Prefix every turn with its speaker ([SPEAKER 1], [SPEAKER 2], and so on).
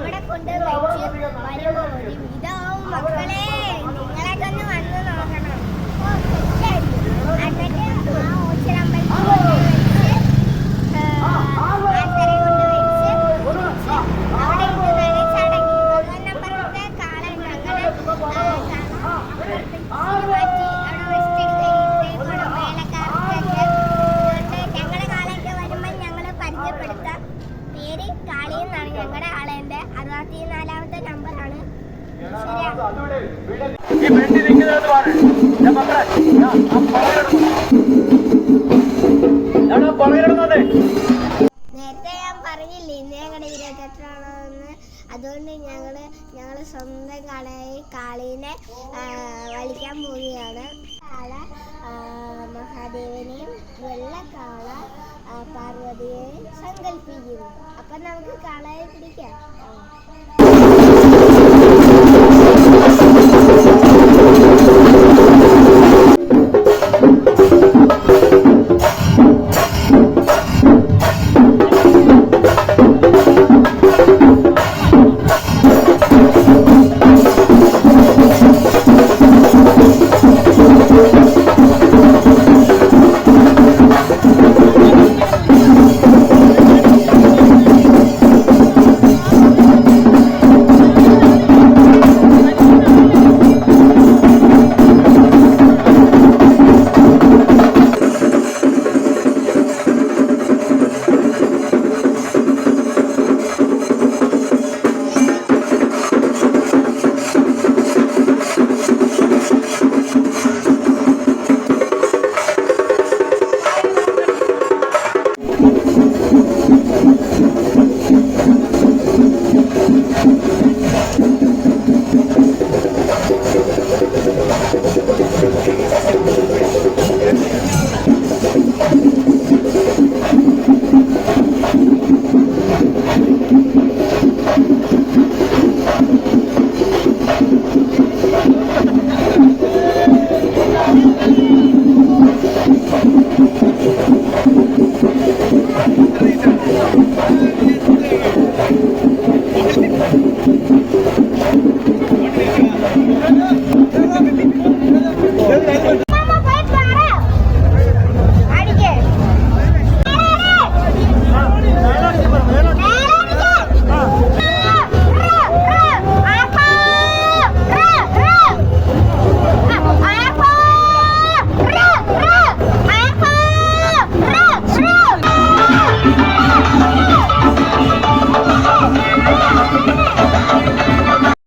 [SPEAKER 1] അവിടെ കൊണ്ട് വെച്ച് വരുമ്പോൾ ഇതാവും മക്കളെ നിങ്ങളൊക്കെ ഒന്ന് വന്ന് നോക്കണം. എന്നിട്ട് ആ ഓച്ചിറമ്പലത്തിൽ അവിടെ ഇന്ന് ചടങ്ങി 1 നമ്പറിലത്തെ കാളൻ ഞങ്ങളെ മാറ്റി അവിടെ വെച്ചിട്ട് വേലക്കാർക്കൊക്കെ ഞങ്ങളുടെ കാളയൊക്കെ വരുമ്പോൾ ഞങ്ങൾ പരിചയപ്പെടുത്താം. പേര് കാളി എന്നാണ് ഞങ്ങളുടെ ആളെന്റെ 64ാമത്തെ നമ്പറാണ്. നേരത്തെ ഞാൻ പറഞ്ഞില്ലേ ഇന്ന് ഞങ്ങളുടെ ഇരുപത്തെട്ടാണെന്ന്. അതുകൊണ്ട് ഞങ്ങള് സ്വന്തം കാളീനെ വലിക്കാൻ പോവുകയാണ്. കാള മഹാദേവനെയും വെള്ളക്കാള പാർവതിയെയും സങ്കല്പിക്കുന്നു. അപ്പൊ നമുക്ക് കാളയെ പിടിക്കാം.